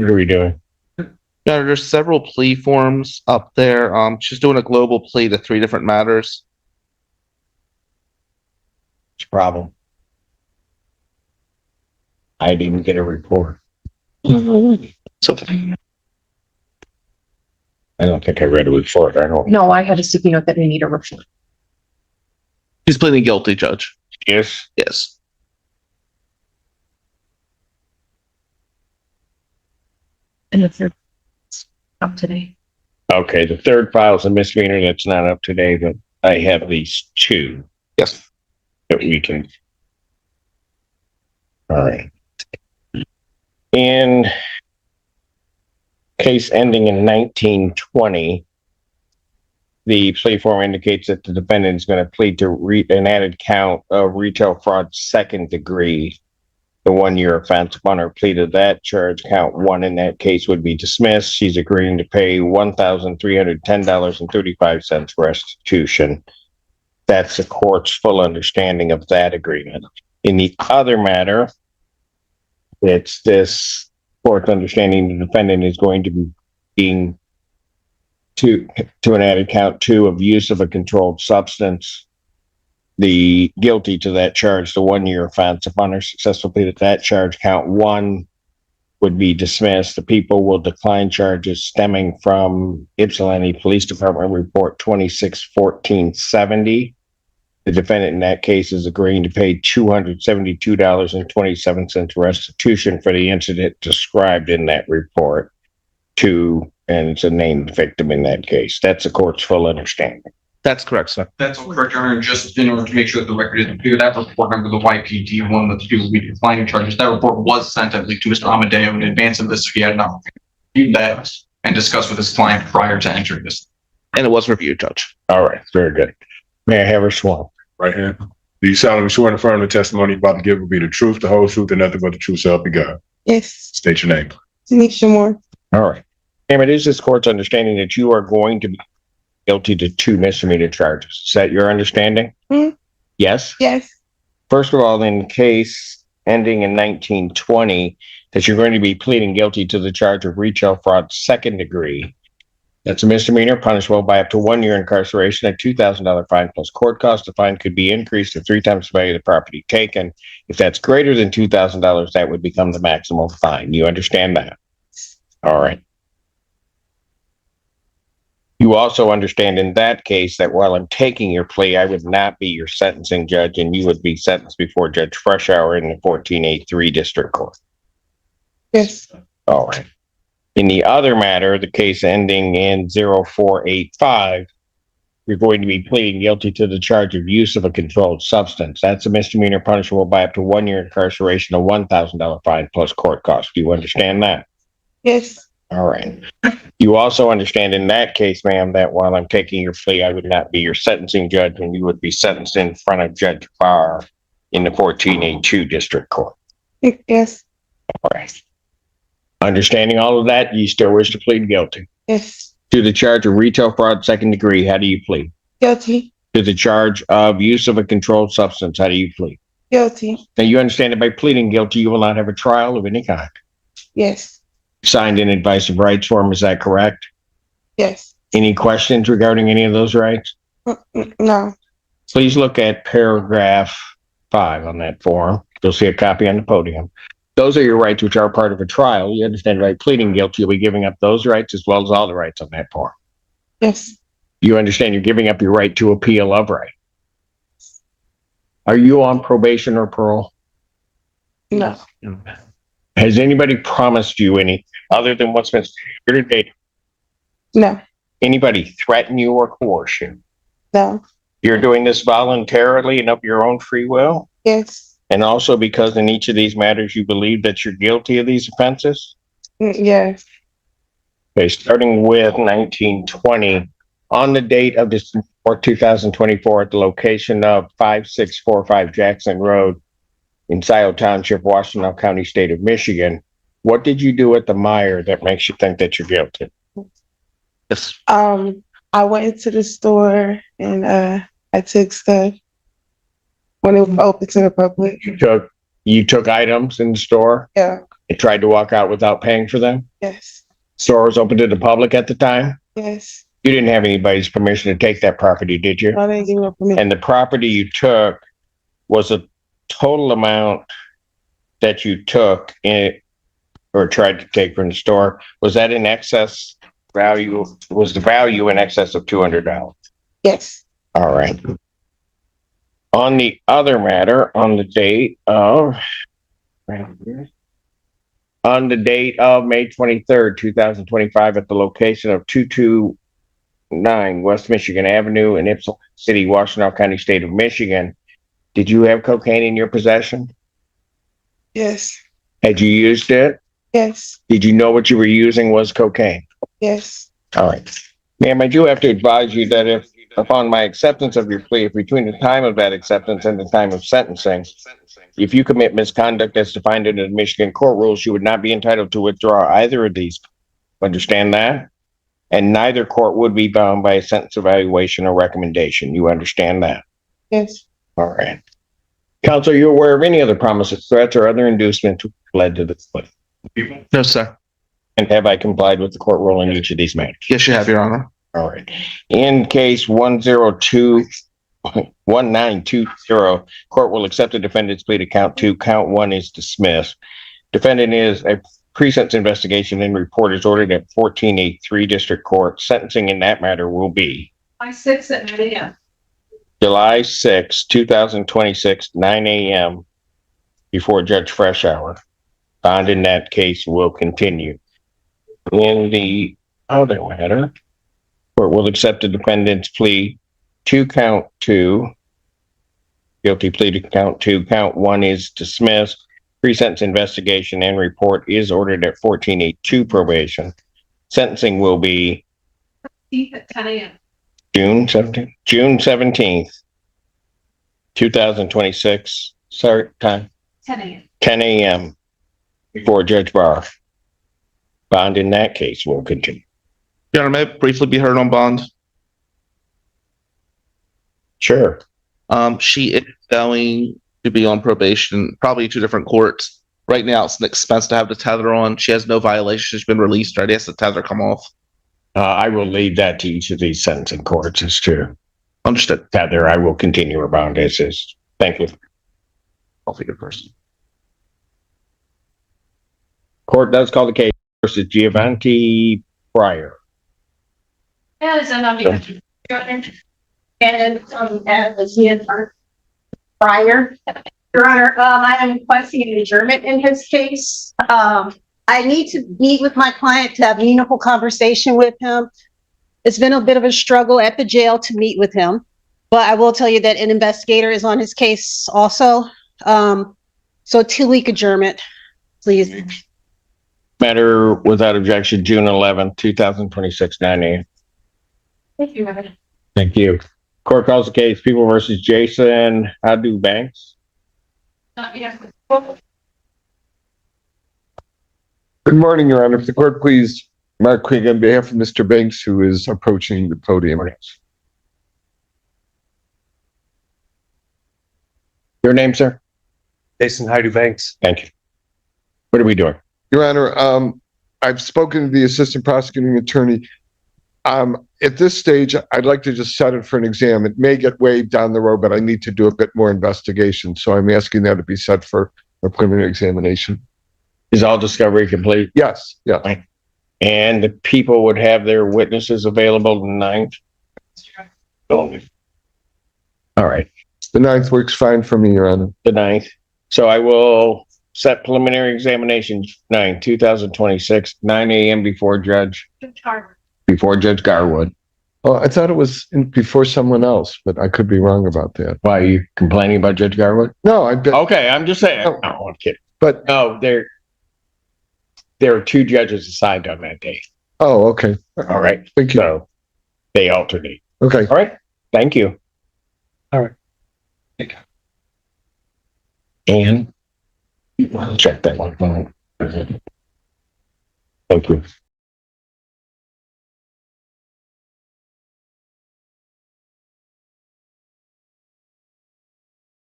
What are we doing? Yeah, there's several plea forms up there. She's doing a global plea to 3 different matters. What's the problem? I didn't get a report. So I don't think I read a report. I don't. No, I had a sticky note that we need a report. she's pleading guilty, Judge. Yes. Yes. And the third up today. Okay, the third file is a misdemeanor that's not up to date, but I have these 2 Yes. that we can. All right. In case ending in 1920, the plea form indicates that the defendant is going to plead to an added count of retail fraud 2nd degree. The 1-year offense. Upon her plea to that charge, count 1 in that case would be dismissed. She's agreeing to pay $1,310.35 restitution. That's the court's full understanding of that agreement. In the other matter, it's this court's understanding the defendant is going to be being to an added count 2 of use of a controlled substance. The guilty to that charge, the 1-year offense. Upon her successful plea to that charge, count 1 would be dismissed. The people will decline charges stemming from Ypsilanti Police Department Report 26-1470. The defendant in that case is agreeing to pay $272.27 restitution for the incident described in that report and it's a named victim in that case. That's the court's full understanding. That's correct, sir. That's correct, Your Honor. Just in order to make sure that the record is clear, that report under the YPD, one of the people will be declining charges, that report was sent, I believe, to Mr. Amadeo in advance of this. He had an opportunity to review that and discuss with his client prior to entering this. And it was reviewed, Judge. All right, very good. May I have her sworn? Right hand. Do you solemnly swear and affirm the testimony you're about to give will be the truth, the whole truth, and nothing but the truth, so help you God? Yes. State your name. Tanisha Moore. All right. Ma'am, it is this court's understanding that you are going to be guilty to 2 misdemeanor charges. Is that your understanding? Mhm. Yes? Yes. First of all, in case ending in 1920, that you're going to be pleading guilty to the charge of retail fraud 2nd degree. That's a misdemeanor punishable by up to 1 year incarceration, a $2,000 fine plus court cost. The fine could be increased to 3 times the value of the property taken. If that's greater than $2,000, that would become the maximum fine. You understand that? All right. You also understand in that case that while I'm taking your plea, I would not be your sentencing judge and you would be sentenced before Judge Freshour in the 14A3 District Court. Yes. All right. In the other matter, the case ending in 0485, you're going to be pleading guilty to the charge of use of a controlled substance. That's a misdemeanor punishable by up to 1 year incarceration, a $1,000 fine plus court cost. Do you understand that? Yes. All right. You also understand in that case, ma'am, that while I'm taking your plea, I would not be your sentencing judge and you would be sentenced in front of Judge Barr in the 14A2 District Court. Yes. All right. Understanding all of that, you still wish to plead guilty? Yes. To the charge of retail fraud 2nd degree, how do you plead? Guilty. To the charge of use of a controlled substance, how do you plead? Guilty. Now, you understand that by pleading guilty, you will not have a trial of any kind. Yes. Signed an advice of rights form, is that correct? Yes. Any questions regarding any of those rights? No. Please look at paragraph 5 on that form. You'll see a copy on the podium. Those are your rights, which are part of a trial. You understand by pleading guilty, you'll be giving up those rights as well as all the rights on that form. Yes. You understand you're giving up your right to appeal of right. Are you on probation or parole? No. Has anybody promised you any other than what's been here today? No. Anybody threaten you or coerce you? No. You're doing this voluntarily and of your own free will? Yes. And also because in each of these matters you believe that you're guilty of these offenses? Yes. Okay, starting with 1920, on the date of this 2024 at the location of 5645 Jackson Road in Scioto Township, Washtenaw County, State of Michigan, what did you do at the Meijer that makes you think that you're guilty? Yes. I went into the store and I took stuff when it was open to the public. You took items in the store? Yeah. You tried to walk out without paying for them? Yes. Store was open to the public at the time? Yes. You didn't have anybody's permission to take that property, did you? I didn't give no permission. And the property you took was a total amount that you took in or tried to take from the store. Was that in excess value? Was the value in excess of $200? Yes. All right. On the other matter, on the date of May 23rd, 2025, at the location of 229 West Michigan Avenue in Ypsilanti City, Washtenaw County, State of Michigan, did you have cocaine in your possession? Yes. Had you used it? Yes. Did you know what you were using was cocaine? Yes. All right. Ma'am, I do have to advise you that if upon my acceptance of your plea, if between the time of that acceptance and the time of sentencing, if you commit misconduct as defined in the Michigan court rules, you would not be entitled to withdraw either of these. Understand that? And neither court would be bound by a sentence evaluation or recommendation. You understand that? Yes. All right. Counsel, are you aware of any other promises, threats, or other inducements which led to this plea? No, sir. And have I complied with the court rule in each of these matters? Yes, you have, Your Honor. All right. In case 1920, court will accept the defendant's plea to count 2. Count 1 is dismissed. Defendant is a pre-sentence investigation and report is ordered at 1483 District Court. Sentencing in that matter will be July 6th at 9 a.m. July 6, 2026, 9 a.m. before Judge Freshour. Bond in that case will continue. In the other matter, court will accept the defendant's plea to count 2. Guilty plea to count 2. Count 1 is dismissed. Pre-sentence investigation and report is ordered at 1482 probation. Sentencing will be At 10 a.m. June 17th, 2026. Sorry, time 10 a.m. 10 a.m. before Judge Barr. Bond in that case will continue. Your Honor, may I briefly be heard on bond? Sure. She is going to be on probation, probably 2 different courts. Right now, it's an expense to have the tether on. She has no violation. She's been released. Already has the tether come off. I will leave that to each of these sentencing courts as to Understood. tether. I will continue her bond as is. Thank you. I'll figure first. Court does call the case versus Giovanni Pryor. As an as Ian Prior. Your Honor, I am requesting an adjournment in his case. I need to meet with my client to have a meaningful conversation with him. It's been a bit of a struggle at the jail to meet with him, but I will tell you that an investigator is on his case also. So 2-week adjournment, please. Matter without objection, June 11th, 2026, 9 a.m. Thank you, Evan. Thank you. Court calls the case People versus Jason Hadu Banks. Good morning, Your Honor. If the court please, Mark Quigg on behalf of Mr. Banks, who is approaching the podium. Your name, sir? Jason Hyde Banks. Thank you. What are we doing? Your Honor, I've spoken to the assistant prosecuting attorney. At this stage, I'd like to just set it for an exam. It may get waived down the road, but I need to do a bit more investigation. So I'm asking that to be set for a preliminary examination. Is all discovery complete? Yes, yeah. And the people would have their witnesses available the 9th? All right, The 9th works fine for me, Your Honor. the 9th. So I will set preliminary examination 9, 2026, 9 a.m. before Judge Garwood. Oh, I thought it was before someone else, but I could be wrong about that. Why are you complaining about Judge Garwood? No, I bet. Okay, I'm just saying. Oh. No, I'm kidding. But, No, there are 2 judges assigned on that day. oh, okay. All right. Thank you. So they alternate. Okay. All right. Thank you. All right. Thank And check that one. Thank you.